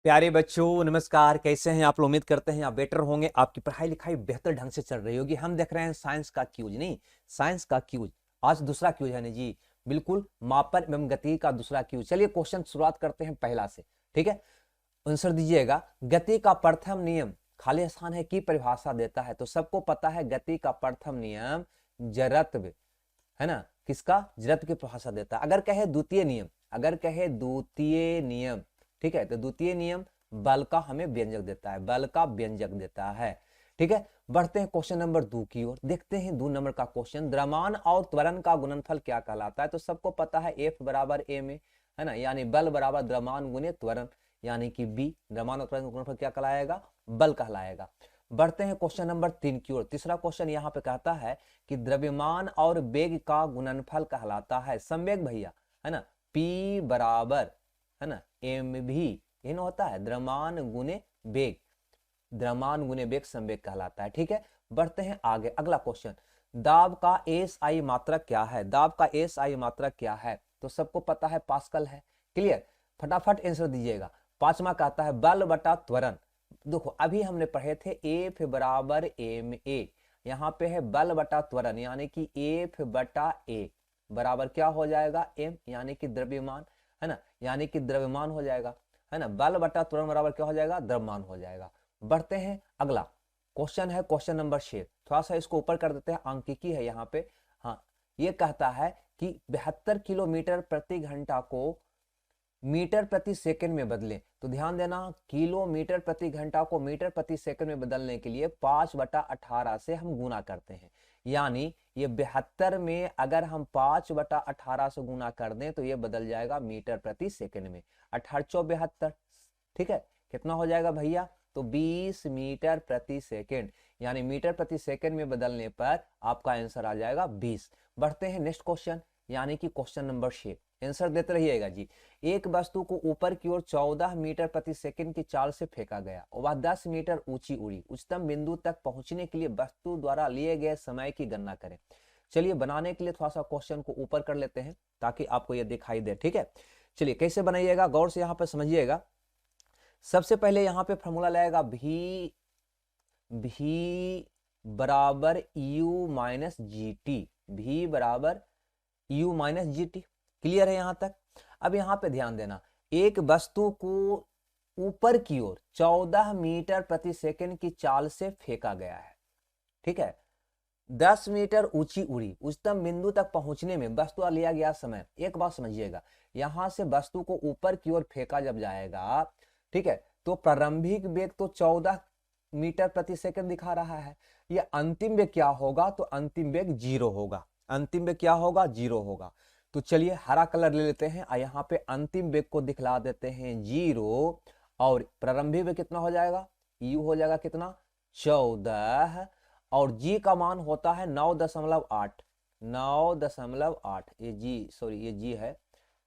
प्यारे बच्चों नमस्कार। कैसे हैं आप लोग? उम्मीद करते हैं आप बेटर होंगे, आपकी पढ़ाई लिखाई बेहतर ढंग से चल रही होगी। हम देख रहे हैं साइंस का क्यूज, नहीं साइंस का क्यूज। आज दूसरा क्यूज है ना जी, बिल्कुल मापन एवं गति का दूसरा क्यूज। चलिए क्वेश्चन शुरुआत करते हैं पहला से, ठीक है। आंसर दीजिएगा। गति का प्रथम नियम खाली स्थान है की परिभाषा देता है। तो सबको पता है गति का प्रथम नियम जड़त्व है ना, किसका? जड़त्व की परिभाषा देता है। अगर कहे द्वितीय नियम, अगर कहे द्वितीय नियम, ठीक है, तो द्वितीय नियम बल का हमें व्यंजक देता है, बल का व्यंजक देता है, ठीक है। बढ़ते हैं क्वेश्चन नंबर 2 की ओर। देखते हैं 2 नंबर का क्वेश्चन। द्रव्यमान और त्वरण का गुणनफल क्या कहलाता है? तो सबको पता है F बराबर A में, है ना, यानी बल बराबर द्रव्यमान गुने त्वरण, यानी कि B। द्रव्यमान और त्वरण का गुणनफल क्या कहलाएगा? बल कहलाएगा। बढ़ते हैं क्वेश्चन नंबर 3 की ओर। तीसरा क्वेश्चन यहाँ पे कहता है कि द्रव्यमान और वेग का गुणनफल कहलाता है संवेग भैया, है ना, P बराबर, है ना, mv इन होता है द्रव्यमान गुने वेग, द्रव्यमान गुने वेग संवेग कहलाता है, ठीक है। बढ़ते हैं आगे। अगला क्वेश्चन, दाब का एसआई मात्रक क्या है? दाब का एसआई मात्रक क्या है? तो सबको पता है पास्कल है। क्लियर? फटाफट आंसर दीजिएगा। पांचवा कहता है बल बटा त्वरण। देखो अभी हमने पढ़े थे एफ बराबर एम ए, यहाँ पे है बल बटा त्वरण, यानी कि एफ बटा ए बराबर क्या हो जाएगा? एम, यानी कि द्रव्यमान, है ना, यानी कि द्रव्यमान हो जाएगा, है ना। बल बटा त्वरण बराबर क्या हो जाएगा? द्रव्यमान हो जाएगा। बढ़ते हैं अगला क्वेश्चन है क्वेश्चन नंबर 6। थोड़ा सा इसको ऊपर कर देते हैं, अंकिकी है यहाँ पे। हाँ, ये कहता है कि 72 किलोमीटर प्रति घंटा को मीटर प्रति सेकंड में बदलें। तो ध्यान देना, किलोमीटर प्रति घंटा को मीटर प्रति सेकंड में बदलने के लिए 5/18 से हम गुना करते हैं, यानी ये 72 में अगर हम 5/18 से गुना कर दें तो ये बदल जाएगा मीटर प्रति सेकंड में। 1872, ठीक है, कितना हो जाएगा भैया? तो 20 मीटर प्रति सेकंड, यानी मीटर प्रति सेकंड में बदलने पर आपका आंसर आ जाएगा 20। बढ़ते हैं नेक्स्ट क्वेश्चन, यानी कि क्वेश्चन नंबर 6। आंसर देते रहिएगा जी। एक वस्तु को ऊपर की ओर 14 मीटर प्रति सेकंड की चाल से फेंका गया और वह 10 मीटर ऊंची उड़ी। उच्चतम बिंदु तक पहुंचने के लिए वस्तु द्वारा लिए गए समय की गणना करें। चलिए बनाने के लिए थोड़ा सा क्वेश्चन को ऊपर कर लेते हैं ताकि आपको यह दिखाई दे, ठीक है। चलिए कैसे बनाइएगा, गौर से यहाँ पर समझिएगा। सबसे पहले यहाँ पे फॉर्मूला लगेगा भी बराबर यू माइनस जी टी, भी बराबर you minus G T. Clear है यहाँ तक? अब यहाँ पे ध्यान देना, एक वस्तु को ऊपर की ओर 14 मीटर प्रति सेकंड की चाल से फेंका गया है, ठीक है। 10 मीटर ऊंची उड़ी, उच्चतम बिंदु तक पहुंचने में वस्तु लिया गया समय। एक बात समझिएगा, यहां से वस्तु को ऊपर की ओर फेंका जब जाएगा, ठीक है, तो प्रारंभिक वेग तो 14 मीटर प्रति सेकंड दिखा रहा है। ये अंतिम वेग क्या होगा? तो अंतिम वेग 0 होगा। अंतिम वेग क्या होगा? 0 होगा। तो चलिए हरा कलर ले लेते हैं और यहाँ पे अंतिम वेग को दिखला देते हैं 0, और प्रारंभिक वेग कितना हो जाएगा? यू हो जाएगा कितना? 14, और जी का मान होता है 9.8, 9.8, ये जी, सॉरी ये जी है,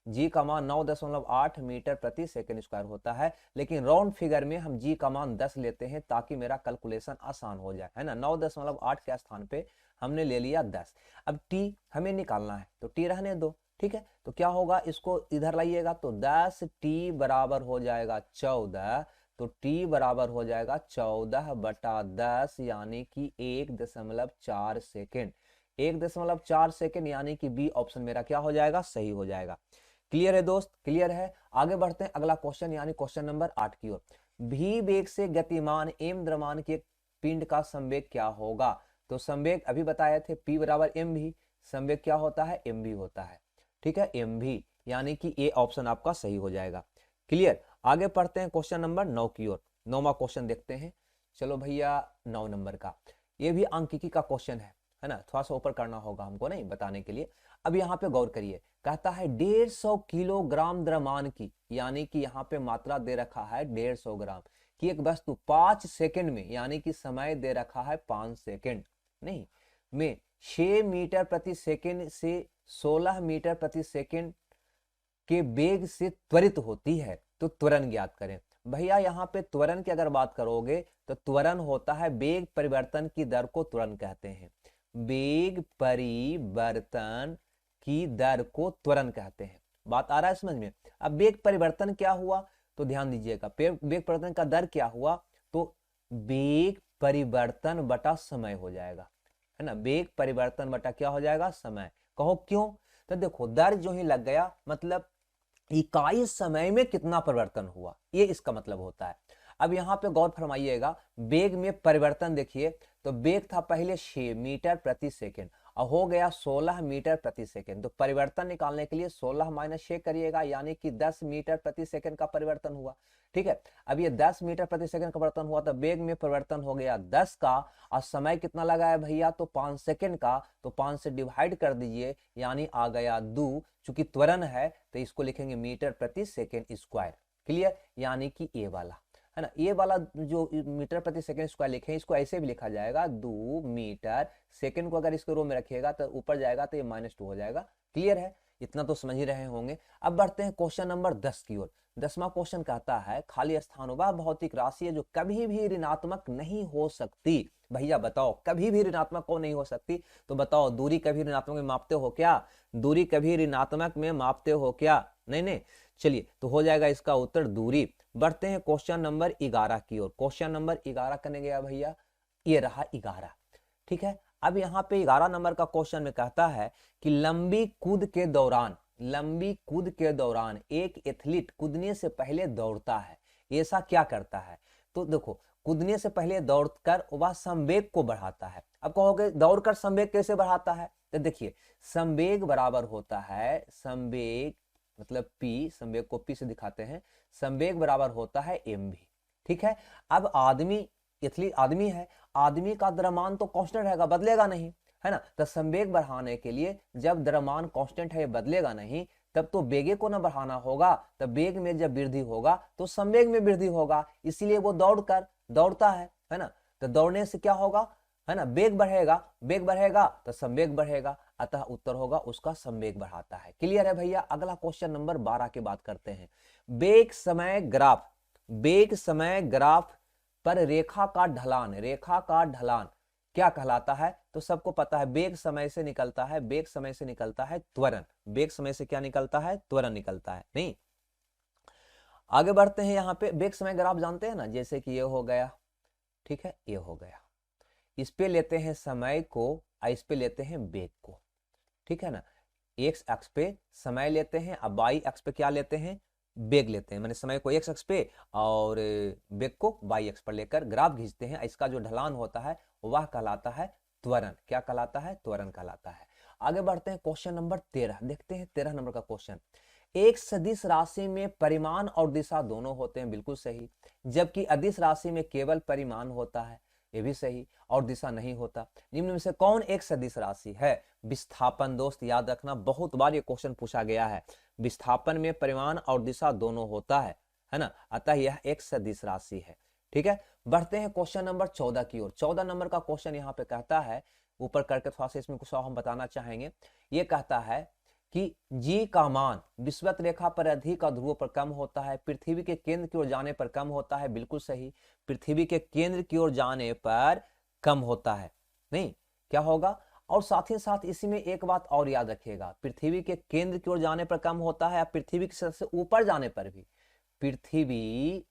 जी का मान 9.8 मीटर प्रति सेकंड स्क्वायर होता है। लेकिन राउंड फिगर में हम जी का मान 10 लेते हैं ताकि मेरा कैलकुलेशन आसान हो जाए, है ना। 9.8 के स्थान पे हमने ले लिया 10। अब टी हमें निकालना है तो टी रहने दो, ठीक है। तो क्या होगा, इसको इधर लाइएगा तो 10 टी बराबर हो जाएगा 14, तो टी बराबर हो जाएगा 14/10, यानी कि 1.4 सेकेंड। 1.4 सेकेंड, यानी कि बी ऑप्शन मेरा क्या हो जाएगा? सही हो जाएगा। क्लियर है दोस्त? क्लियर है। आगे बढ़ते हैं अगला क्वेश्चन, यानी क्वेश्चन नंबर 8 की ओर। भी वेग से गतिमान एम द्रव्यमान के पिंड का संवेग क्या होगा? तो संवेग अभी बताए थे, P बराबर एम भी, संवेग क्या होता है? एम भी होता है, ठीक है, एम भी, यानी कि ए ऑप्शन आपका सही हो जाएगा। क्लियर? आगे पढ़ते हैं क्वेश्चन नंबर 9 की ओर। 9वां क्वेश्चन देखते हैं। चलो भैया 9 नंबर का, ये भी अंकिकी का क्वेश्चन है ना, थोड़ा सा ऊपर करना होगा हमको नहीं बताने के लिए। अब यहाँ पे गौर करिए, कहता है 150 किलोग्राम द्रव्यमान की, यानी कि यहाँ पे मात्रा दे रखा है 150 ग्राम की एक वस्तु 5 सेकंड में, यानी कि समय दे रखा है 5 सेकंड नहीं में 6 मीटर प्रति सेकंड से 16 मीटर प्रति सेकंड के वेग से त्वरित होती है। तो त्वरण ज्ञात करें। भैया यहाँ पे त्वरण की अगर बात करोगे तो त्वरण होता है वेग परिवर्तन की दर को त्वरण कहते हैं। वेग परिवर्तन की दर को त्वरण कहते हैं। बात आ रहा है समझ में? अब वेग परिवर्तन क्या हुआ? तो ध्यान दीजिएगा वेग परिवर्तन का दर क्या हुआ, तो वेग परिवर्तन बटा समय हो जाएगा, है ना। वेग परिवर्तन बटा क्या हो जाएगा, समय। कहो क्यों, तो देखो दर जो ही लग गया मतलब इकाई समय में कितना परिवर्तन हुआ, ये इसका मतलब होता है। अब यहाँ पे गौर फरमाइएगा, वेग में परिवर्तन देखिए, तो वेग था पहले 6 मीटर प्रति सेकंड और हो गया 16 मीटर प्रति सेकंड। तो परिवर्तन निकालने के लिए 16 माइनस 6 करिएगा, यानी कि 10 मीटर प्रति सेकंड का परिवर्तन हुआ। ठीक है, अब ये 10 मीटर प्रति सेकंड का परिवर्तन हुआ, तो वेग में परिवर्तन हो गया 10 का, और समय कितना लगा है भैया, तो 5 सेकंड का। तो 5 से डिवाइड कर दीजिए, यानी आ गया 2। चूंकि त्वरण है तो इसको लिखेंगे मीटर प्रति सेकंड स्क्वायर। क्लियर, यानी कि ए वाला, है ना, ये वाला जो मीटर प्रति सेकंड स्क्वायर लिखे इसको ऐसे भी लिखा जाएगा 2 मीटर सेकंड को अगर इसको रो में रखिएगा तो ऊपर जाएगा तो ये -2 हो जाएगा। क्लियर है, इतना तो समझ ही रहे होंगे। अब बढ़ते हैं क्वेश्चन नंबर 10 की ओर। 10वां क्वेश्चन कहता है खाली स्थान वह भौतिक राशि है जो कभी भी ऋणात्मक नहीं हो सकती। भैया बताओ, कभी भी ऋणात्मक को नहीं हो सकती, तो बताओ दूरी कभी ऋणात्मक में मापते हो क्या, दूरी कभी ऋणात्मक में मापते हो क्या, नहीं नहीं। चलिए, तो हो जाएगा इसका उत्तर दूरी। बढ़ते हैं क्वेश्चन नंबर 11 की ओर। क्वेश्चन नंबर 11 करने गया भैया, ये रहा 11। ठीक है, अब यहाँ पे 11 नंबर का क्वेश्चन में कहता है कि लंबी कूद के दौरान एक एथलीट कूदने से पहले दौड़ता है, ऐसा क्या करता है। तो देखो, कूदने से पहले दौड़कर वह संवेग को बढ़ाता है। अब कहोगे दौड़कर संवेग कैसे बढ़ाता है, तो देखिए संवेग बराबर होता है, संवेग मतलब P, संवेग को P से दिखाते हैं, संवेग बराबर होता है mv। ठीक है, अब एथलीट आदमी है, आदमी का द्रव्यमान तो कांस्टेंट रहेगा, बदलेगा नहीं, है ना। तो संवेग बढ़ाने के लिए जब द्रव्यमान कांस्टेंट है, बदलेगा नहीं, तब तो वेग को ना बढ़ाना होगा। तब वेग में जब वृद्धि होगा तो संवेग में वृद्धि होगा, इसीलिए वो दौड़ता है ना। तो दौड़ने से क्या होगा, है ना, वेग बढ़ेगा तो संवेग बढ़ेगा, अतः उत्तर होगा उसका संवेग बढ़ाता है। क्लियर है भैया। अगला क्वेश्चन नंबर 12 की बात करते हैं। वेग समय ग्राफ पर रेखा का ढलान क्या कहलाता है, तो सबको पता है वेग समय से निकलता है त्वरण। वेग समय से क्या निकलता है, त्वरण निकलता है। नहीं, आगे बढ़ते हैं। यहाँ पे वेग समय ग्राफ जानते हैं ना, जैसे कि ये हो गया, ठीक है, ये हो गया, इस पे लेते हैं समय को और इस पे लेते हैं वेग को, ठीक है ना। एक्स अक्ष पे समय लेते हैं, अब वाई अक्ष पे क्या लेते हैं, वेग लेते हैं। मैंने समय को एक्स अक्ष पे और वेग को वाई अक्ष पर लेकर ग्राफ खींचते हैं। इसका जो ढलान होता है वह कहलाता है त्वरण। क्या कहलाता है, त्वरण कहलाता है। आगे बढ़ते हैं क्वेश्चन नंबर 13 देखते हैं। 13 नंबर का क्वेश्चन, एक सदिश राशि में परिमाण और दिशा दोनों होते हैं, बिल्कुल सही। जबकि अदिश राशि में केवल परिमाण होता है, ये भी सही, और दिशा नहीं होता। निम्न में से कौन एक सदिश राशि है। विस्थापन, दोस्त याद रखना, बहुत बार ये क्वेश्चन पूछा गया है। विस्थापन में परिमाण और दिशा दोनों होता है ना, अतः यह एक सदिश राशि है। ठीक है, बढ़ते हैं क्वेश्चन नंबर 14 की ओर। 14 नंबर का क्वेश्चन यहाँ पे कहता है, ऊपर करके थोड़ा सा इसमें कुछ हम बताना चाहेंगे। ये कहता है कि जी का मान विषुवत रेखा पर अधिक और ध्रुवों पर कम होता है, पृथ्वी के केंद्र की ओर जाने पर कम होता है। बिल्कुल सही, पृथ्वी के केंद्र की ओर जाने पर कम होता है। नहीं, क्या होगा, और साथ ही साथ इसी में एक बात और याद रखिएगा, पृथ्वी के केंद्र की ओर जाने पर कम होता है, पृथ्वी की सतह से ऊपर जाने पर भी, पृथ्वी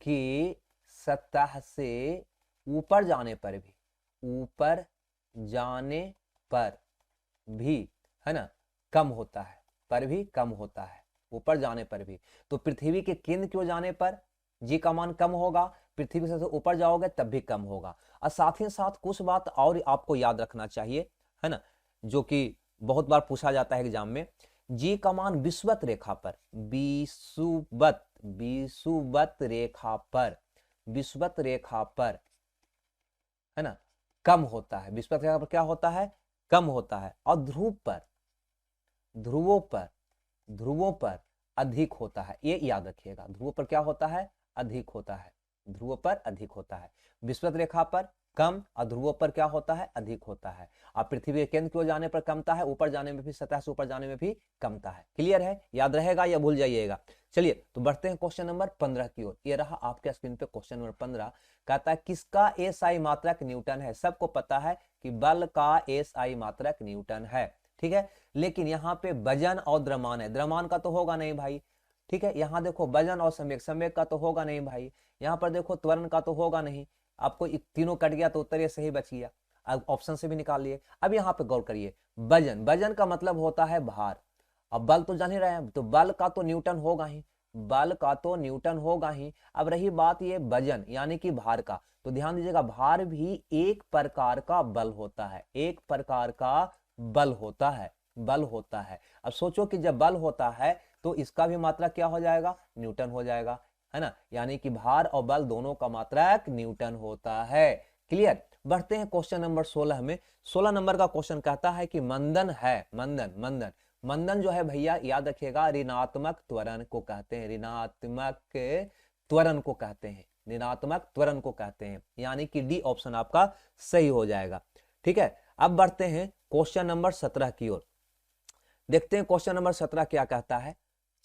की सतह से ऊपर जाने पर भी, है ना, कम होता है, पर भी कम होता है, ऊपर जाने पर भी। तो पृथ्वी के केंद्र की ओर जाने पर जी का मान कम होगा, पृथ्वी से ऊपर जाओगे तब भी कम होगा। और साथ ही साथ कुछ बात और आपको याद रखना चाहिए, है ना, जो कि बहुत बार पूछा जाता है एग्जाम में। जी का मान विषुवत रेखा पर, विषुवत रेखा पर, है ना, कम होता है। विषुवत रेखा पर क्या होता है, कम होता है। और ध्रुवों पर अधिक होता है, ये याद रखिएगा। ध्रुवों पर क्या होता है, अधिक होता है, ध्रुवों पर अधिक होता है। विषुवत रेखा पर कम और ध्रुवों पर क्या होता है, अधिक होता है। और पृथ्वी के केंद्र की ओर जाने पर कमता है, ऊपर जाने में भी, सतह से ऊपर जाने में भी कमता है। क्लियर है, याद रहेगा या भूल जाइएगा। चलिए, तो बढ़ते हैं क्वेश्चन नंबर 15 की ओर। ये रहा आपके स्क्रीन पे क्वेश्चन नंबर 15। कहता है किसका एसआई मात्रक न्यूटन है। सबको पता है कि बल का एसआई मात्रक न्यूटन है, ठीक है। लेकिन यहाँ पे वजन और द्रव्यमान है, द्रव्यमान का तो होगा नहीं भाई, ठीक है, यहाँ देखो वजन और संवेग, संवेग का तो होगा नहीं भाई, यहाँ पर देखो त्वरण का तो होगा नहीं, आपको तीनों कट गया तो उत्तर ये सही बच गया, अब ऑप्शन से भी निकाल लिए। अब यहाँ पे गौर करिए, वजन, वजन का मतलब होता है भार, अब बल तो जान ही रहे हैं, तो बल का तो न्यूटन होगा ही, बल का तो न्यूटन होगा ही। अब रही बात ये वजन यानी कि भार का, तो ध्यान दीजिएगा भार भी एक प्रकार का बल होता है, एक प्रकार का बल होता है, बल होता है। अब सोचो कि जब बल होता है तो इसका भी मात्रक क्या हो जाएगा, न्यूटन हो जाएगा, है ना, यानी कि भार और बल दोनों का मात्रक न्यूटन होता है। क्लियर। बढ़ते हैं क्वेश्चन नंबर 16 में। 16 नंबर का क्वेश्चन कहता है कि मंदन है, मंदन, मंदन, मंदन जो है भैया याद रखिएगा ऋणात्मक त्वरण को कहते हैं, ऋणात्मक त्वरण को कहते हैं, ऋणात्मक त्वरण को कहते हैं, यानी कि डी ऑप्शन आपका सही हो जाएगा। ठीक है, अब बढ़ते हैं क्वेश्चन नंबर 17 की ओर, देखते हैं क्वेश्चन नंबर 17 क्या कहता है।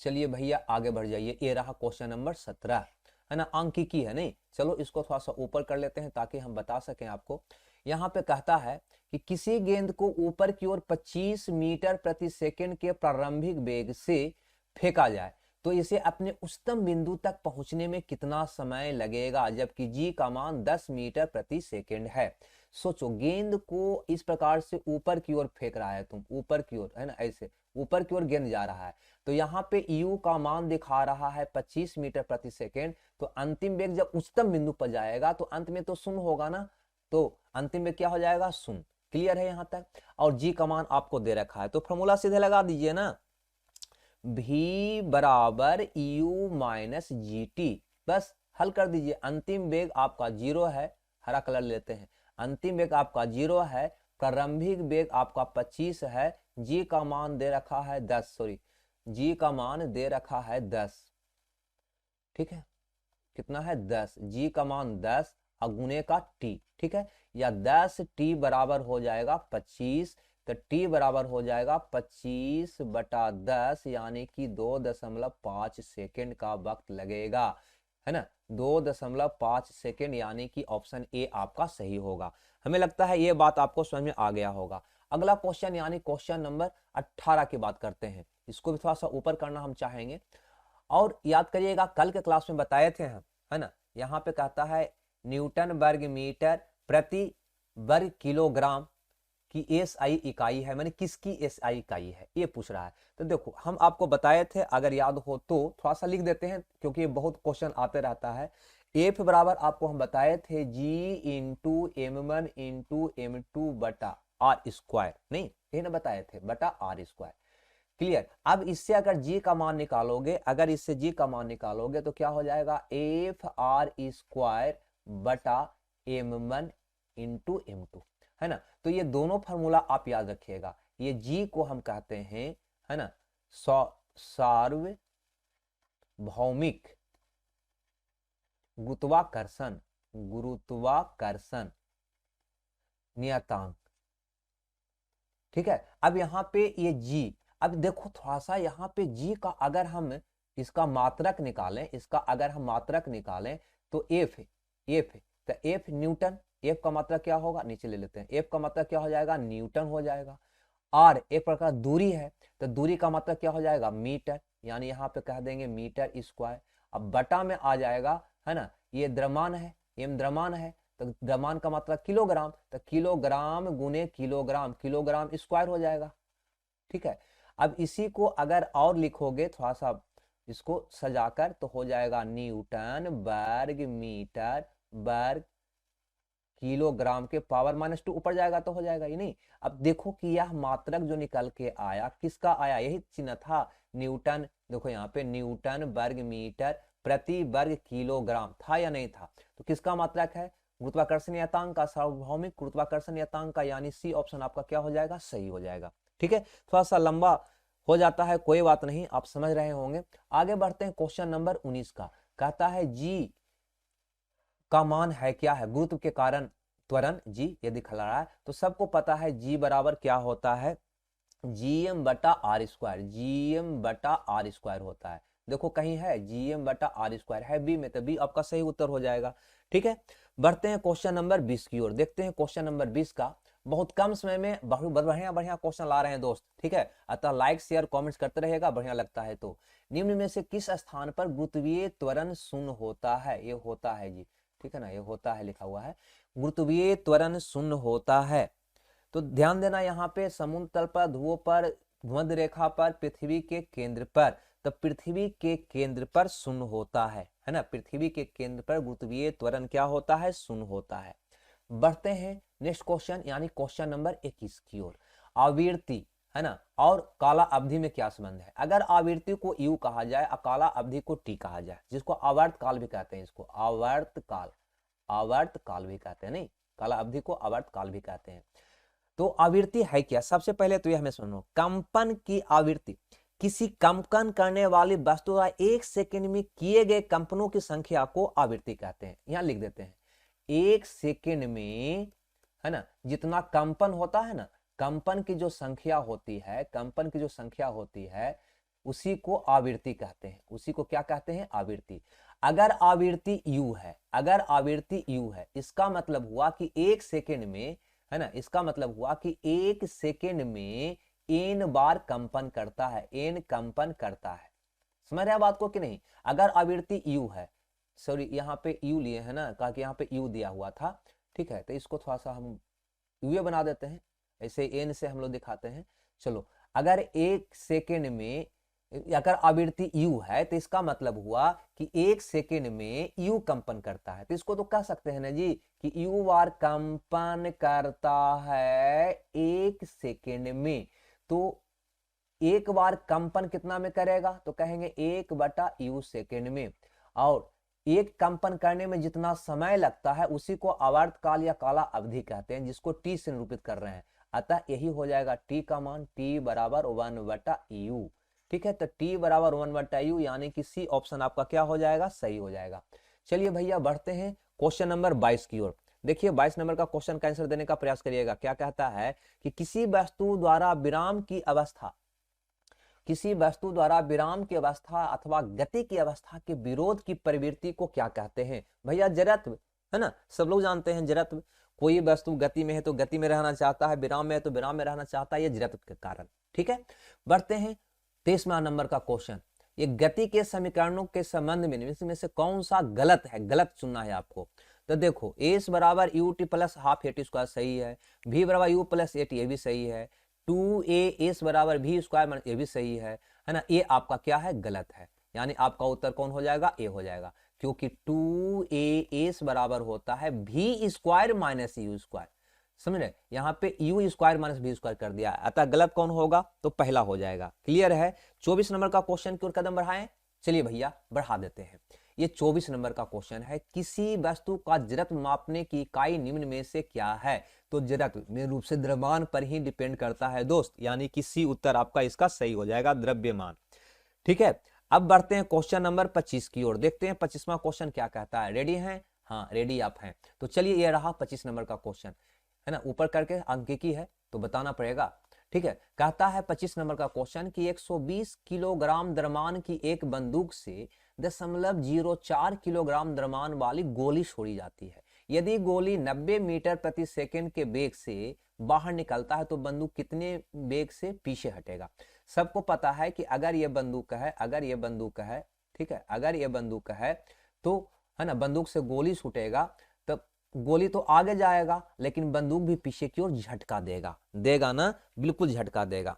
चलिए भैया आगे बढ़ जाइए, ये रहा क्वेश्चन नंबर 17, है ना, अंकिकी है नहीं, चलो इसको थोड़ा सा ऊपर कर लेते हैं ताकि हम बता सकें आपको। यहाँ पे कहता है कि किसी गेंद को ऊपर की ओर 25 मीटर प्रति सेकंड के प्रारंभिक वेग से फेंका जाए तो इसे अपने उच्चतम बिंदु तक पहुंचने में कितना समय लगेगा, जबकि जी का मान 10 मीटर प्रति सेकंड है। सोचो गेंद को इस प्रकार से ऊपर की ओर फेंक रहा है तुम, ऊपर की ओर, है ना, ऐसे ऊपर की ओर गेंद जा रहा है, तो यहाँ पे u का मान दिखा रहा है 25 मीटर प्रति सेकेंड, तो अंतिम वेग जब उच्चतम बिंदु पर जाएगा तो अंत में तो शून्य होगा ना, तो अंतिम वेग क्या हो जाएगा, शून्य। क्लियर है यहाँ तक। और g का मान आपको दे रखा है, तो फॉर्मूला सीधे लगा दीजिए ना, v बराबर u माइनस जी टी, बस हल कर दीजिए। अंतिम वेग आपका 0 है, हरा कलर लेते हैं, अंतिम वेग आपका 0 है, प्रारंभिक वेग आपका 25 है, जी का मान दे रखा है 10, सॉरी जी का मान दे रखा है 10, ठीक है, कितना है 10, जी का मान 10 अगुने का टी, ठीक है, या 10 टी बराबर हो जाएगा 25, तो टी बराबर हो जाएगा 25/10 यानी कि 2.5 सेकेंड का वक्त लगेगा, है ना, 2.5 सेकेंड, यानी कि ऑप्शन ए आपका सही होगा। हमें लगता है ये बात आपको समझ में आ गया होगा। अगला क्वेश्चन यानी क्वेश्चन नंबर 18 की बात करते हैं, इसको भी थोड़ा सा ऊपर करना हम चाहेंगे। और याद करिएगा कल के क्लास में बताए थे हम, है ना, यहाँ पे कहता है न्यूटन वर्ग मीटर प्रति वर्ग किलोग्राम की एसआई इकाई है, माने किसकी एसआई इकाई है, ये पूछ रहा है। तो देखो हम आपको बताए थे, अगर याद हो तो थोड़ा सा लिख देते हैं क्योंकि ये बहुत क्वेश्चन आते रहता है। एफ बराबर आपको हम बताए थे जी इंटू m1 इंटू m2 बटा आर स्क्वायर, नहीं ये ना बताए थे, बटा आर स्क्वायर। क्लियर। अब इससे अगर जी का मान निकालोगे, अगर इससे जी का मान निकालोगे तो क्या हो जाएगा, एफ आर स्क्वायर बटा m1 इंटू m2, है ना। तो ये दोनों फार्मूला आप याद रखिएगा, ये जी को हम कहते हैं, है ना, सार्वभौमिक गुरुत्वाकर्षण, गुरुत्वाकर्षण नियतांक, ठीक है। अब यहाँ पे ये जी, अब देखो थोड़ा सा यहाँ पे जी का अगर हम इसका मात्रक निकालें, इसका अगर हम मात्रक निकालें तो एफ, तो एफ न्यूटन, एफ का मात्रक क्या होगा, नीचे ले लेते हैं, एफ का मात्रक क्या हो जाएगा, न्यूटन हो जाएगा। आर एक प्रकार दूरी है, तो दूरी का मात्रक क्या हो जाएगा, मीटर, यानी यहाँ पे कह देंगे मीटर स्क्वायर। अब बटा में आ जाएगा, है ना, ये द्रव्यमान है, एम द्रव्यमान है, तो द्रव्यमान का मात्रक किलोग्राम, तो किलोग्राम गुने किलोग्राम, किलोग्राम स्क्वायर हो जाएगा, ठीक है। अब इसी को अगर और लिखोगे थोड़ा सा इसको सजाकर तो हो जाएगा न्यूटन वर्ग मीटर वर्ग किलोग्राम के पावर -2 ऊपर जाएगा तो हो जाएगा ही नहीं। अब देखो कि यह मात्रक जो निकल के आया किसका आया, यही चिन्ह था न्यूटन, देखो यहाँ पे न्यूटन वर्ग मीटर प्रति वर्ग किलोग्राम था या नहीं था, तो किसका मात्रक है, गुरुत्वाकर्षण नियतांक का, सार्वभौमिक गुरुत्वाकर्षण नियतांक का, यानी सी ऑप्शन आपका क्या हो जाएगा, सही हो जाएगा। ठीक है, थोड़ा सा लंबा हो जाता है, कोई बात नहीं, आप समझ रहे होंगे। आगे बढ़ते हैं क्वेश्चन नंबर 19 का, कहता है जी का मान है क्या है, गुरुत्व के कारण त्वरण जी ये दिखा रहा है, तो सबको पता है जी बराबर क्या होता है, जीएम बटा आर स्क्वायर, जीएम बटा आर स्क्वायर होता है। देखो कहीं है जीएम बटा आर स्क्वायर है बी में, तो बी आपका सही उत्तर हो जाएगा। ठीक है, बढ़ते हैं क्वेश्चन नंबर 20 की ओर, देखते हैं क्वेश्चन नंबर 20 का। बहुत कम समय में बहुत बढ़िया बढ़िया क्वेश्चन ला रहे हैं दोस्त, ठीक है। अतः लाइक शेयर कमेंट्स करते रहेगा, बढ़िया लगता है तो। निम्न में से किस स्थान पर गुरुत्वीय त्वरण शून्य होता है? ये होता है जी, ठीक है ना, ये होता है लिखा हुआ है, गुरुत्वीय त्वरण शून्य होता है। तो ध्यान देना यहाँ पे समुद्र तल पर, ध्रुवों पर, भूमध्य रेखा पर, पृथ्वी के केंद्र पर। तो पृथ्वी के केंद्र पर शून्य होता है ना, पृथ्वी के केंद्र पर गुरुत्वीय त्वरण क्या होता है? शून्य होता है। बढ़ते हैं नेक्स्ट क्वेश्चन यानी क्वेश्चन नंबर 21 की ओर। आवर्ती है ना और काला अवधि में क्या संबंध है? अगर आवर्ती को यू कहा जाए और काला अवधि को टी कहा जाए, जिसको आवर्त काल भी कहते हैं, इसको आवर्त काल, आवर्त काल भी कहते हैं, नहीं, काला अवधि को आवर्त काल भी कहते हैं। तो आवृत्ति है क्या? सबसे पहले तो यह हमें सुनो, कंपन की आवृत्ति किसी कंपन करने वाली वस्तु का 1 सेकंड में किए गए कंपनों की संख्या को आवृत्ति कहते हैं। यहां लिख देते हैं 1 सेकंड में, है ना, जितना कंपन होता है ना, कंपन की जो संख्या होती है, कंपन की जो संख्या होती है उसी को आवृत्ति कहते हैं। उसी को क्या कहते हैं? आवृत्ति। अगर आवृत्ति u है, अगर आवृत्ति u है, इसका मतलब हुआ कि 1 सेकंड में, है ना, इसका मतलब हुआ कि 1 सेकंड में n बार कंपन करता है, n कंपन करता है। समझ रहे हैं बात को कि नहीं? अगर आवृत्ति u है, सॉरी यहाँ पे u लिए है ना, कहा कि यहाँ पे u दिया हुआ था, ठीक है, तो इसको थोड़ा सा हम u बना देते हैं, ऐसे n से हम लोग दिखाते हैं। चलो, अगर 1 सेकंड में, अगर आवृत्ति u है तो इसका मतलब हुआ कि 1 सेकंड में u कंपन करता है। तो इसको तो कह सकते हैं ना जी कि u बार कंपन करता है 1 सेकंड में। तो एक बार कंपन कितना में करेगा? तो कहेंगे 1/u सेकंड में। और एक कंपन करने में जितना समय लगता है उसी को आवर्त काल या काला अवधि कहते हैं, जिसको t से निरूपित कर रहे हैं। अतः यही हो जाएगा t का मान t बराबर 1/u, ठीक है। तो t बराबर 1/u यानी कि सी ऑप्शन आपका क्या हो जाएगा? सही हो जाएगा। चलिए भैया बढ़ते हैं क्वेश्चन नंबर 22 की ओर। देखिए 22 नंबर का क्वेश्चन का आंसर देने का प्रयास करिएगा। क्या कहता है कि किसी वस्तु द्वारा विराम की अवस्था, किसी वस्तु द्वारा विराम की अवस्था अथवा गति की अवस्था के विरोध की प्रवृत्ति को क्या कहते हैं? भैया जड़त्व, है ना, सब लोग जानते हैं जड़त्व। कोई वस्तु गति में है तो गति में रहना चाहता है, विराम में है तो विराम में रहना चाहता है, ये जड़त्व के कारण, ठीक है। बढ़ते हैं 23वां नंबर का क्वेश्चन। ये गति के समीकरणों के संबंध में इसमें से कौन सा गलत है? गलत चुनना है आपको। तो देखो एस बराबर U T plus half A T square सही है, भी बराबर यू प्लस ए टी ये भी सही है, 2a एस बराबर भी स्क्वायर ये भी सही है ना। ये आपका क्या है? गलत है। यानी आपका उत्तर कौन हो जाएगा? ए हो जाएगा, क्योंकि 2a एस बराबर होता है भी स्क्वायर माइनस यू स्क्वायर। समझ रहे? यहाँ पे यू स्क्वायर माइनस भी स्क्वायर कर दिया, अतः गलत कौन होगा? तो पहला हो जाएगा। क्लियर है? 24 नंबर का क्वेश्चन की ओर कदम बढ़ाएं। चलिए भैया बढ़ा देते हैं। ये 24 नंबर का क्वेश्चन है, किसी वस्तु का जड़त्व मापने की इकाई निम्न में से क्या है? तो जड़त्व मेन रूप से द्रव्यमान पर ही डिपेंड करता है दोस्त, यानी कि सी उत्तर आपका इसका सही हो जाएगा, द्रव्यमान, ठीक है। अब बढ़ते हैं क्वेश्चन नंबर 25 की ओर। देखते हैं 25वां क्वेश्चन क्या कहता है। रेडी हैं? हाँ रेडी आप हैं। तो चलिए ये रहा 25 नंबर का क्वेश्चन, है ना, ऊपर करके अंकिकी है तो बताना पड़ेगा, ठीक है। कहता है 25 नंबर का क्वेश्चन कि 120 किलोग्राम द्रव्यमान की एक बंदूक से 0.04 किलोग्राम द्रव्यमान वाली गोली छोड़ी जाती है। यदि गोली 90 मीटर प्रति सेकंड के वेग से बाहर निकलता है तो बंदूक कितने वेग से पीछे हटेगा? सबको पता है कि अगर ये बंदूक है, अगर ये बंदूक है, ठीक है, अगर ये बंदूक है तो, है ना, बंदूक से गोली छूटेगा तो गोली तो आगे जाएगा लेकिन बंदूक भी पीछे की ओर झटका देगा, देगा ना, बिल्कुल झटका देगा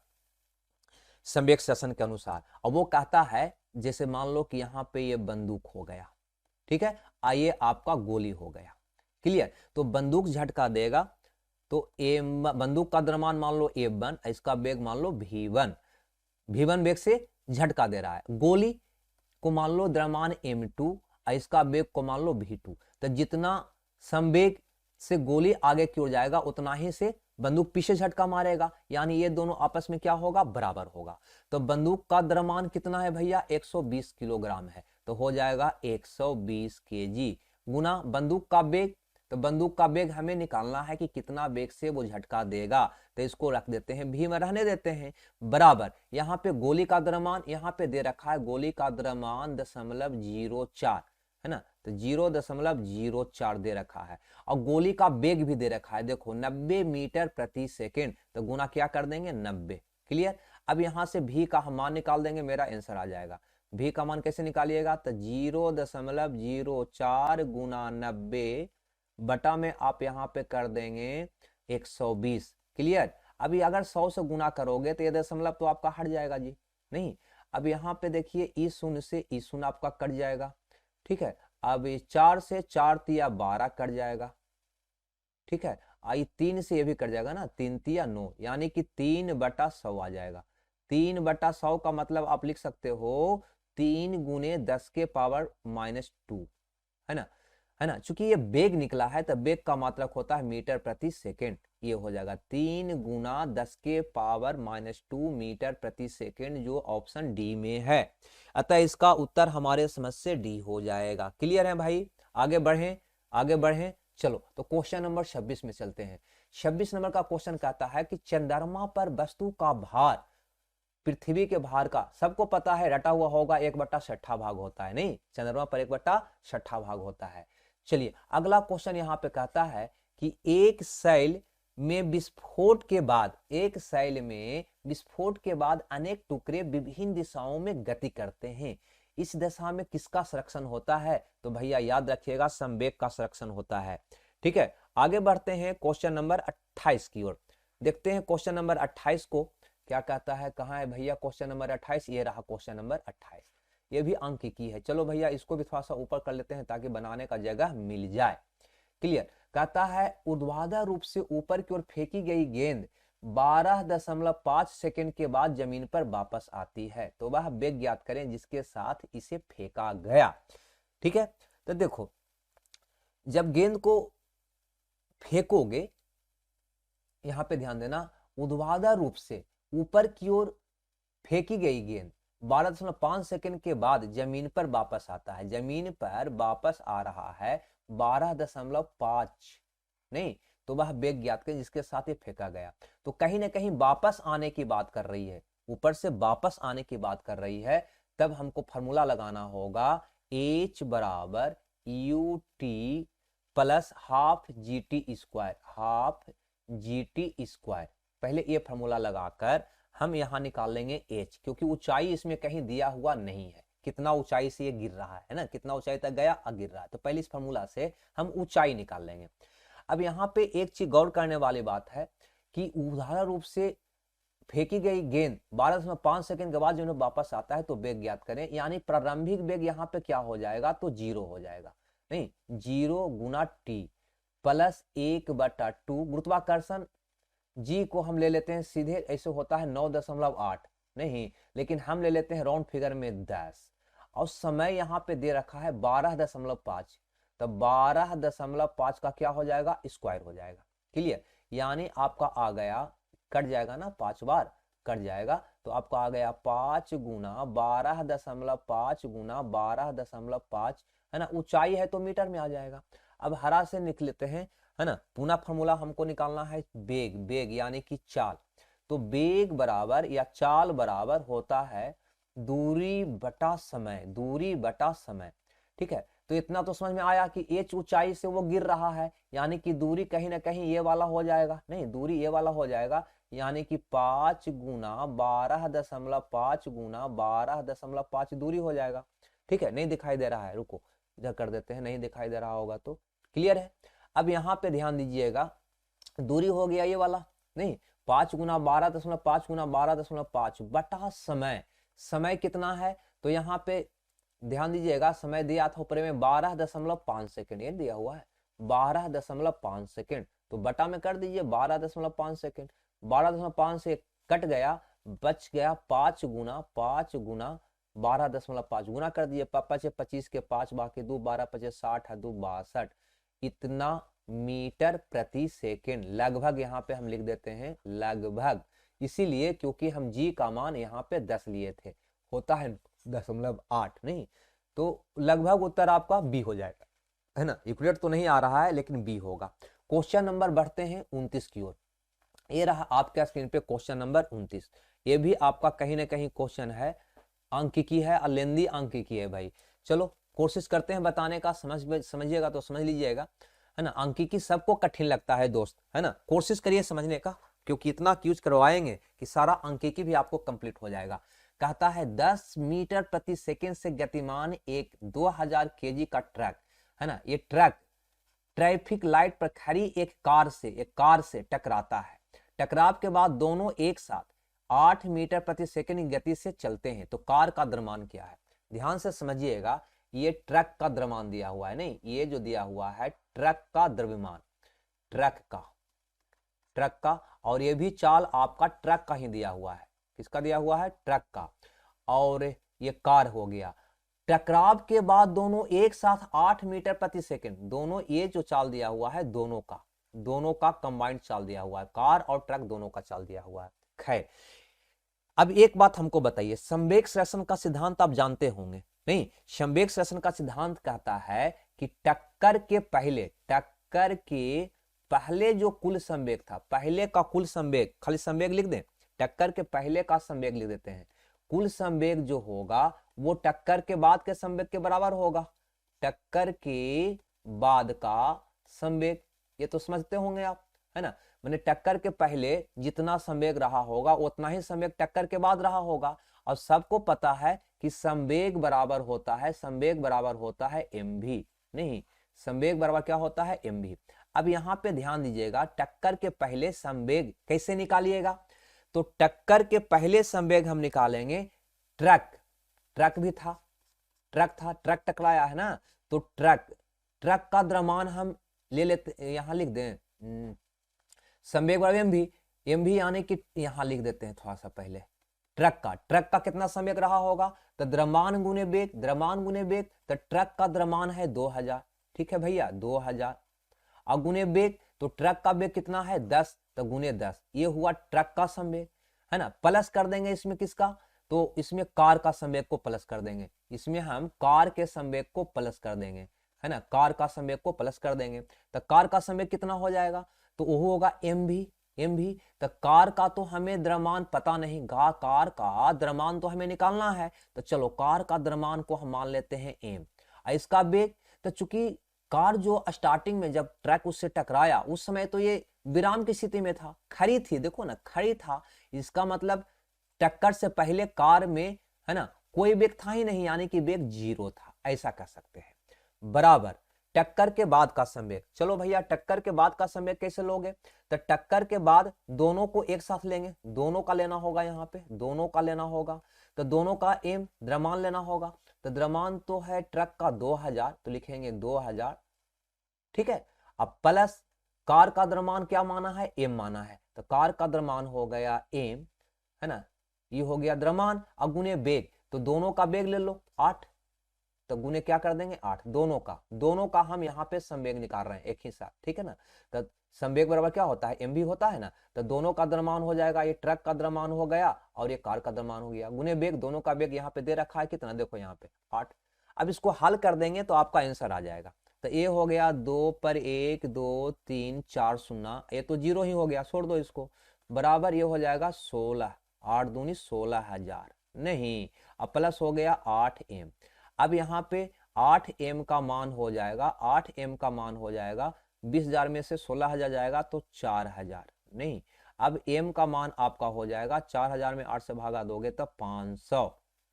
संवेग शासन के अनुसार। और वो कहता है जैसे मान लो कि यहाँ पे ये बंदूक हो गया, ठीक है, आइए आपका गोली हो गया। क्लियर? तो बंदूक झटका देगा तो बंदूक का द्रव्यमान मान लो a1, इसका वेग मान लो v1, v1 वेग से झटका दे रहा है। गोली को मान लो द्रव्यमान m2, इसका वेग को मान लो v2। तो जितना संवेग से गोली आगे की ओर जाएगा उतना ही से बंदूक पीछे झटका मारेगा, यानी ये दोनों आपस में क्या होगा? बराबर होगा। तो बंदूक का द्रव्यमान कितना है भैया? 120 किलोग्राम है, तो हो जाएगा 120 केजी गुना बंदूक का वेग। तो बंदूक का वेग हमें निकालना है कि कितना वेग से वो झटका देगा, तो इसको रख देते हैं भी में रहने देते हैं, बराबर। यहाँ पे गोली का द्रव्यमान यहाँ पे दे रखा है, गोली का द्रव्यमान 0.04, है ना, तो 0.04 दे रखा है और गोली का वेग भी दे रखा है, देखो 90 मीटर प्रति सेकेंड, तो गुना क्या कर देंगे 90। क्लियर। अब यहां से भी का हम मान निकाल देंगे, मेरा आंसर आ जाएगा। भी का मान कैसे निकालिएगा, तो 0.04 गुना 90 बटा में आप यहाँ पे कर देंगे 120। क्लियर। अभी अगर 100 से गुना करोगे तो ये दशमलव तो आपका हट जाएगा जी, नहीं। अब यहाँ पे देखिए ई शून्य से ई शून्य आपका कट जाएगा, ठीक है। अब 4 से 4 तिया 12 कट जाएगा, ठीक है। आई 3 से ये भी कट जाएगा ना, 3 तिया 9, यानी कि 3/100 आ जाएगा। 3/100 का मतलब आप लिख सकते हो 3 गुने 10 के पावर -2, है ना, है ना। चूंकि ये बेग निकला है तो बेग का मात्रक होता है मीटर प्रति सेकेंड, ये हो जाएगा 3 गुना 10 के पावर -2 मीटर प्रति सेकेंड, जो ऑप्शन डी में है। अतः इसका उत्तर हमारे समझ से डी हो जाएगा। क्लियर है भाई, आगे बढ़ें, आगे बढ़ें। चलो तो क्वेश्चन नंबर 26 में चलते हैं। 26 नंबर का क्वेश्चन कहता है कि चंद्रमा पर वस्तु का भार पृथ्वी के भार का, सबको पता है रटा हुआ होगा 1/6 भाग होता है, नहीं, चंद्रमा पर 1/6 भाग होता है। चलिए अगला क्वेश्चन यहाँ पे कहता है कि एक सेल में विस्फोट के बाद, एक सेल में विस्फोट के बाद अनेक टुकड़े विभिन्न दिशाओं में गति करते हैं, इस दशा में किसका संरक्षण होता है, तो भैया याद रखिएगा संवेग का संरक्षण होता है। ठीक है, आगे बढ़ते हैं क्वेश्चन नंबर 28 की ओर। देखते हैं क्वेश्चन नंबर 28 को क्या कहता है, कहाँ है भैया क्वेश्चन नंबर 28, ये रहा क्वेश्चन नंबर 28। ये भी अंक की है, चलो भैया इसको भी थोड़ा सा ऊपर कर लेते हैं ताकि बनाने का जगह मिल जाए। क्लियर। कहता है ऊर्ध्वाधर रूप से ऊपर की ओर फेंकी गई गेंद 12.5 सेकंड के बाद जमीन पर वापस आती है, तो वह वेग ज्ञात करें जिसके साथ इसे फेंका गया। ठीक है, तो देखो जब गेंद को फेंकोगे, यहां पे ध्यान देना, ऊर्ध्वाधर रूप से ऊपर की ओर फेंकी गई गेंद 12.5 सेकंड के बाद जमीन पर वापस आता है, जमीन पर वापस आ रहा है 12.5, नहीं, तो वह वेग ज्ञात करें जिसके साथ ये फेंका गया। तो कहीं ना कहीं वापस आने की बात कर रही है, ऊपर से वापस आने की बात कर रही है, तब हमको फॉर्मूला लगाना होगा H बराबर UT plus half GT², half GT²। पहले ये फॉर्मूला लगाकर हम यहां निकाल लेंगे H, क्योंकि ऊंचाई इसमें कहीं दिया हुआ नहीं है, कितना ऊंचाई से ये गिर रहा है ना, कितना ऊंचाई तक गया और गिर रहा है, तो पहले इस फॉर्मूला से हम ऊंचाई निकाल लेंगे। अब यहाँ पे एक चीज गौर करने वाली बात है कि ऊर्ध्वाधर रूप से फेंकी गई गेंद 12.5 सेकंड के बाद जो वापस आता है, तो वेग ज्ञात करें, यानी प्रारंभिक वेग यहाँ पे क्या हो जाएगा, तो 0 हो जाएगा, नहीं, 0 गुना T प्लस 1/2 गुरुत्वाकर्षण जी को हम ले लेते हैं सीधे, ऐसे होता है 9.8, नहीं, लेकिन हम ले लेते हैं राउंड फिगर में 10, और समय यहाँ पे दे रखा है 12.5, तो 12.5 का क्या हो जाएगा, स्क्वायर हो जाएगा। क्लियर, यानी आपका आ गया, कट जाएगा ना 5 बार कट जाएगा, तो आपका आ गया 5 गुना 12.5 गुना 12.5, है ना, ऊंचाई है तो मीटर में आ जाएगा। अब हरा से निकलते हैं, है ना, पुनः फॉर्मूला हमको निकालना है बेग, बेग यानी कि चाल, तो बेग बराबर या चाल बराबर होता है दूरी बटा समय, दूरी बटा समय। ठीक है, तो इतना तो समझ में आया कि H ऊंचाई से वो गिर रहा है, यानी कि दूरी कहीं ना कहीं ये वाला हो जाएगा, नहीं, दूरी ये वाला हो जाएगा, यानी कि 5 गुना 12.5 गुना 12.5 दूरी हो जाएगा। ठीक है, नहीं दिखाई दे रहा है, रुको इधर कर देते हैं, नहीं दिखाई दे रहा होगा तो क्लियर है। अब यहाँ पे ध्यान दीजिएगा, दूरी हो गया ये वाला, नहीं, 5 गुना 12.5 गुना 12.5 बटा समय, समय कितना है, तो यहाँ पे ध्यान दीजिएगा, समय दिया था ऊपर में 12.5 सेकंड, ये दिया हुआ है 12.5 सेकंड, तो बटा में कर दीजिए 12.5 सेकंड, 12.5 से कट गया, बच गया 5 गुना 12.5 गुना कर दिए, 5 25 के 5 बाकी 2 12 5 60 है 2 62, इतना मीटर प्रति सेकंड, लगभग यहाँ पे हम लिख देते हैं लगभग, इसीलिए क्योंकि हम जी का मान यहाँ पे 10 लिए थे, होता है 0.8, नहीं, तो लगभग उत्तर आपका बी हो जाएगा, है ना, एक्यूरेट तो नहीं आ रहा है लेकिन बी होगा। क्वेश्चन नंबर बढ़ते हैं 29 की ओर। ये रहा आपके स्क्रीन पे क्वेश्चन नंबर 29, ये भी आपका कहीं ना कहीं क्वेश्चन है, अंक की है और लेंदी अंक की है भाई। चलो कोशिश करते हैं बताने का, समझिएगा तो समझ लीजिएगा, है ना। अंकिकी सबको कठिन लगता है दोस्त, है ना, कोशिश करिए समझने का, क्योंकि इतना क्यूज करवाएंगे कि सारा अंकिकी भी आपको कंप्लीट हो जाएगा। कहता है 10 मीटर प्रति सेकेंड से गतिमान एक 2000 केजी का ट्रक, है ना, ये ट्रक ट्रैफिक लाइट पर खड़ी एक कार से टकराता है। टकराव के बाद दोनों एक साथ 8 मीटर प्रति सेकंड की गति से चलते हैं, तो कार का द्रव्यमान क्या है। ध्यान से समझिएगा, ये ट्रक का द्रव्यमान दिया हुआ है, नहीं, ये जो दिया हुआ है ट्रक का द्रव्यमान, ट्रक का, और ये भी चाल आपका ट्रक का ही दिया हुआ है। किसका दिया हुआ है, ट्रक का, और ये कार हो गया। टकराव के बाद दोनों एक साथ 8 मीटर प्रति सेकंड, दोनों ये जो चाल दिया हुआ है दोनों का कंबाइंड चाल दिया हुआ है, कार और ट्रक दोनों का चाल दिया हुआ है। खैर, अब एक बात हमको बताइए, संवेग श्रेषण का सिद्धांत आप जानते होंगे, नहीं, संवेग श्रेषण का सिद्धांत कहता है कि टक्कर के पहले जो कुल संवेग था, पहले का कुल संवेग, खाली संवेग लिख दें, टक्कर के पहले का संवेग लिख देते हैं, कुल संवेग जो होगा वो टक्कर के बाद के संवेग के बराबर होगा। टक्कर के बाद का संवेग, ये तो समझते होंगे आप, है ना, मैंने टक्कर के पहले जितना संवेग रहा होगा उतना ही संवेग टक्कर के बाद रहा होगा। और सबको पता है कि संवेग बराबर होता है mv, नहीं, संवेग बराबर क्या होता है, mv। अब यहां पे ध्यान दीजिएगा, टक्कर के पहले संवेग कैसे निकालिएगा, तो टक्कर के पहले संवेग हम निकालेंगे, ट्रक भी था, ट्रक टकराया है ना, तो ट्रक का द्रव्यमान हम ले लेते, यहां लिख दें संवेग बराबर mv, यानी कि यहां लिख देते हैं थोड़ा सा पहले, ट्रक का कितना संवेग रहा होगा, तो द्रव्यमान गुने वेग, तो ट्रक का द्रव्यमान है 2000, ठीक है भैया, 2000, और गुने वेग, तो ट्रक का वेग कितना है 10, तो गुने 10, ये हुआ ट्रक का संवेग, है ना। प्लस कर देंगे इसमें किसका, तो इसमें कार का संवेग को प्लस कर देंगे, इसमें हम कार के संवेग को प्लस कर देंगे, है ना, कार का संवेग को प्लस कर देंगे, तो कार का संवेग कितना हो जाएगा, तो वो होगा mv। तो कार का तो हमें द्रव्यमान पता नहीं, कार का द्रव्यमान तो हमें निकालना है, तो चलो कार का द्रव्यमान को हम मान लेते हैं m। इसका वेग, तो चूंकि कार जो स्टार्टिंग में जब ट्रक उससे टकराया उस समय तो ये विराम की स्थिति में था, खड़ी थी, देखो ना, खड़ी था, इसका मतलब टक्कर से पहले कार में, है ना, कोई वेग था ही नहीं, यानी कि वेग 0 था, ऐसा कह सकते हैं। बराबर टक्कर के बाद का संवेग, चलो भैया टक्कर के बाद का संवेग कैसे लोगे, तो टक्कर के बाद दोनों को एक साथ लेंगे, दोनों का लेना होगा, यहाँ पे दोनों का लेना होगा, तो दोनों का m द्रव्यमान लेना होगा, तो द्रव्यमान तो है ट्रक का 2000, तो लिखेंगे 2000, ठीक है। अब प्लस कार का द्रव्यमान क्या माना है, m माना है, तो कार का द्रव्यमान हो गया m, है ना, ये हो गया द्रव्यमान, अब गुने वेग, तो दोनों का वेग ले लो 8, तो गुने क्या कर देंगे 8, दोनों का हम यहाँ पे संवेग निकाल रहे हैं एक ही साथ, ठीक है ना। तो संवेग बराबर क्या होता है, mv होता है ना, तो दोनों का द्रव्यमान हो जाएगा, ये ट्रक का द्रव्यमान हो गया और ये कार का द्रव्यमान हो गया, गुने वेग, दोनों का वेग यहाँ पे दे रखा है कितना, देखो यहाँ पे 8। अब इसको हल कर देंगे तो आपका आंसर आ जाएगा, तो ये हो गया 2 पर 1 2 3 4 0, ये तो 0 ही हो गया, छोड़ दो इसको, बराबर ये हो जाएगा 16, 8 दूनी 16,000, नहीं, अब प्लस हो गया 8m। अब यहाँ पे 8m का मान हो जाएगा, 8m का मान हो जाएगा, 20,000 में से 16,000 जाएगा तो 4,000, नहीं, अब m का मान आपका हो जाएगा 4,000 में 8 से भागा दोगे तो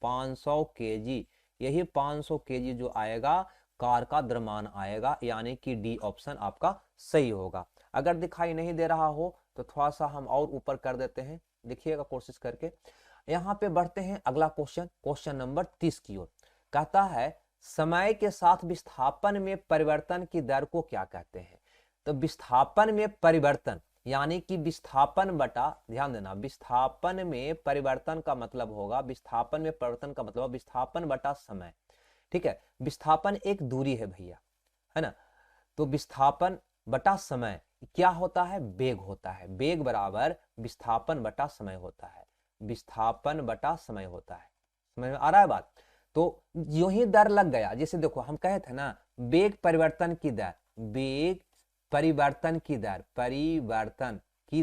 500 केजी, यही 500 केजी जो आएगा कार का द्रव्यमान आएगा, यानी कि डी ऑप्शन आपका सही होगा। अगर दिखाई नहीं दे रहा हो तो थोड़ा सा हम और ऊपर कर देते हैं, देखिएगा कोशिश करके। यहाँ पे बढ़ते हैं अगला क्वेश्चन नंबर 30 की ओर। कहता है समय के साथ विस्थापन में परिवर्तन की दर को क्या कहते हैं, तो विस्थापन में परिवर्तन यानी कि विस्थापन बटा, ध्यान देना, विस्थापन में परिवर्तन का मतलब होगा, विस्थापन में परिवर्तन का मतलब विस्थापन बटा समय, ठीक है। विस्थापन एक दूरी है भैया, है ना, तो विस्थापन बटा समय क्या होता है, वेग होता है, वेग बराबर विस्थापन बटा समय होता है, विस्थापन बटा समय होता है, समझ में आ रहा है बात। तो यूं ही दर लग गया, जैसे देखो हम कहे थे ना, वेग परिवर्तन की दर, वेग परिवर्तन की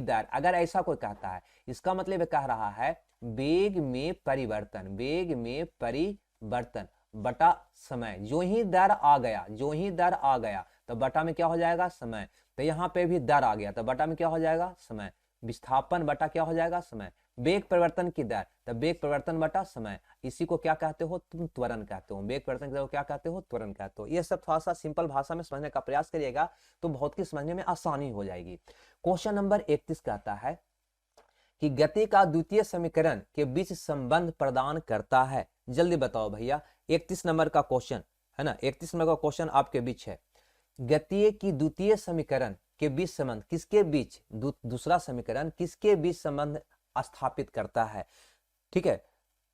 दर, अगर ऐसा कोई कहता है इसका मतलब कह रहा है वेग में परिवर्तन, बटा समय। जो ही दर आ गया, जो ही दर आ गया तो बटा में क्या हो जाएगा, समय। तो यहाँ पे भी दर आ गया तो बटा में क्या हो जाएगा, समय। विस्थापन बटा क्या हो जाएगा, समय। वेग परिवर्तन की दर तो वेग परिवर्तन बटा समय। इसी को क्या कहते हो, तुम त्वरण कहते हो। वेग परिवर्तन की दर को क्या कहते हो, त्वरण कहते हो। ये सब थोड़ा सा सिंपल भाषा में समझने का प्रयास करिएगा तो बहुत की समझने में आसानी हो जाएगी। क्वेश्चन नंबर 31 कहता है कि गति का द्वितीय समीकरण के बीच संबंध प्रदान करता है। जल्दी बताओ भैया, 31 नंबर का क्वेश्चन है ना, 31 नंबर का क्वेश्चन आपके बीच है। गति की द्वितीय समीकरण के बीच संबंध, किसके बीच, दूसरा समीकरण किसके बीच संबंध स्थापित करता है। ठीक है,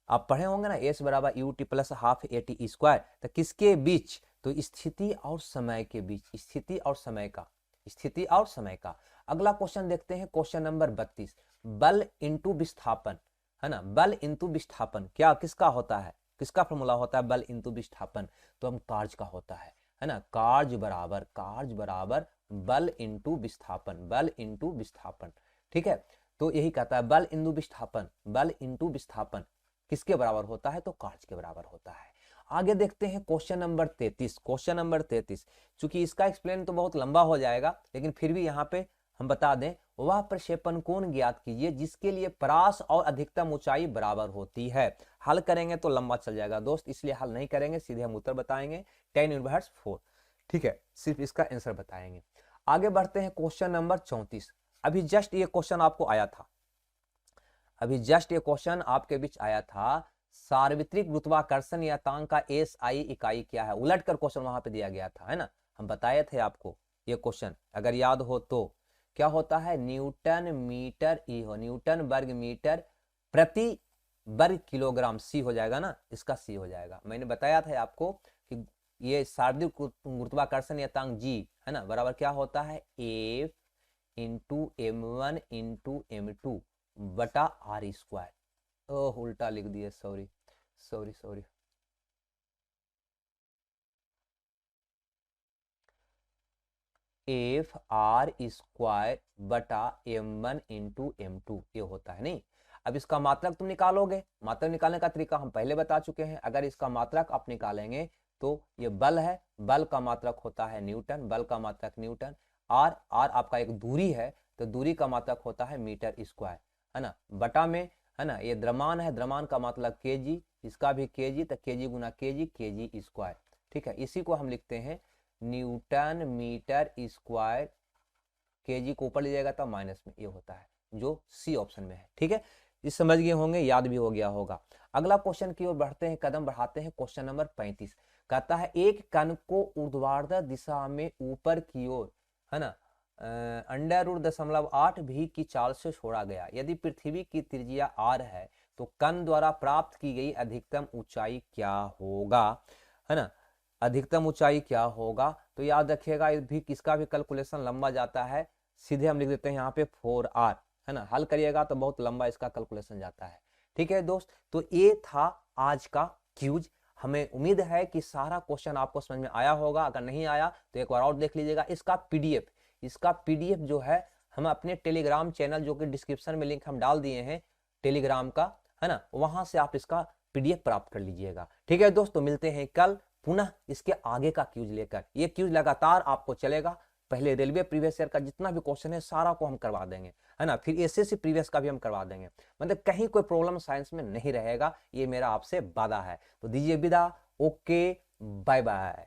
आप पढ़े होंगे ना, एस बराबर U T plus half A T square, तो किसके बीच, तो स्थिति और समय के बीच, स्थिति और समय का, स्थिति और समय का। अगला क्वेश्चन देखते हैं, क्वेश्चन नंबर 32, बल इंटू विस्थापन, है ना, बल इंटू विस्थापन क्या किसका होता है, किसका फॉर्मूला होता है बल इंटू विस्थापन, तो हम कार्य का होता है ना, कार्य बराबर बल इंटू विस्थापन, बल इंटू विस्थापन। ठीक है, तो यही कहता है बल इंटू विस्थापन, बल इंटू विस्थापन किसके बराबर होता है, तो कार्य के बराबर होता है। आगे देखते हैं क्वेश्चन नंबर 33, क्वेश्चन नंबर 33, चूंकि इसका एक्सप्लेन तो बहुत लंबा हो जाएगा लेकिन फिर भी यहाँ पे हम बता दें, वह प्रक्षेपण कोण ज्ञात कीजिए जिसके लिए परास और अधिकतम ऊंचाई बराबर होती है। हल करेंगे तो लंबा चल जाएगा दोस्त, इसलिए हल नहीं करेंगे, सीधे हम उत्तर बताएंगे, tan इनवर्स 4। ठीक है, सिर्फ इसका आंसर बताएंगे। आगे बढ़ते हैं क्वेश्चन नंबर 34। अभी जस्ट ये क्वेश्चन आपको आया था, अभी जस्ट ये क्वेश्चन आपके बीच आया था, सार्वत्रिक गुरुत्वाकर्षण नियतांक का एसआई इकाई क्या है। उलट कर क्वेश्चन वहां पे दिया गया था, है ना, हम बताए थे आपको ये क्वेश्चन, अगर याद हो तो क्या होता है, न्यूटन मीटर ई हो, न्यूटन वर्ग मीटर प्रति वर्ग किलोग्राम, सी हो जाएगा ना, इसका सी हो जाएगा। मैंने बताया था आपको कि ये सार्वत्रिक गुरुत्वाकर्षण नियतांक जी है ना, बराबर क्या होता है, F into m1 into m2 बटा आर स्क्वायर। ओह उल्टा लिख दिए, sorry sorry sorry, F R square बटा m1 इंटू m2 ये होता है। नहीं, अब इसका मात्रक तुम निकालोगे, मात्रक निकालने का तरीका हम पहले बता चुके हैं। अगर इसका मात्रक आप निकालेंगे तो ये बल है, बल का मात्रक होता है न्यूटन, बल का मात्रक न्यूटन। आर, आर आपका एक दूरी है तो दूरी का मात्रक होता है मीटर स्क्वायर, है ना, बटा में, है ना, ये द्रव्यमान है, द्रव्यमान का मतलब केजी, इसका भी केजी, तो केजी गुना केजी, केजी स्क्वायर। ठीक है, इसी को हम लिखते हैं न्यूटन मीटर स्क्वायर, केजी को ऊपर ले जाएगा तो माइनस में, ये होता है जो सी ऑप्शन में है। ठीक है, इस समझ गए होंगे, याद भी हो गया होगा। अगला क्वेश्चन की ओर बढ़ते हैं, कदम बढ़ाते हैं। क्वेश्चन नंबर 35 कहता है एक कण को ऊर्ध्वाधर दिशा में ऊपर की ओर, है ना, √0.8 भी की चाल से छोड़ा गया। यदि पृथ्वी की त्रिज्या r है तो कण द्वारा प्राप्त की गई अधिकतम ऊंचाई क्या होगा, है ना, अधिकतम ऊंचाई क्या होगा। तो याद रखिएगा, भी किसका भी कैलकुलेशन लंबा जाता है, सीधे हम लिख देते हैं यहाँ पे 4r, है ना, हल करिएगा तो बहुत लंबा इसका कैलकुलेशन जाता है। ठीक है दोस्त, तो ये था आज का क्यूज। हमें उम्मीद है कि सारा क्वेश्चन आपको समझ में आया होगा, अगर नहीं आया तो एक बार और देख लीजिएगा। इसका पीडीएफ, इसका पीडीएफ जो है हम अपने टेलीग्राम चैनल, जो कि डिस्क्रिप्शन में लिंक हम डाल दिए हैं टेलीग्राम का, है ना, वहां से आप इसका पीडीएफ प्राप्त कर लीजिएगा। ठीक है दोस्तों, मिलते हैं कल पुनः इसके आगे का क्यूज लेकर। ये क्यूज लगातार आपको चलेगा, पहले रेलवे प्रीवियस ईयर का जितना भी क्वेश्चन है सारा को हम करवा देंगे, है ना, फिर एसएससी प्रीवियस का भी हम करवा देंगे, मतलब कहीं कोई प्रॉब्लम साइंस में नहीं रहेगा, ये मेरा आपसे वादा है। तो दीजिए विदा, ओके बाय बाय।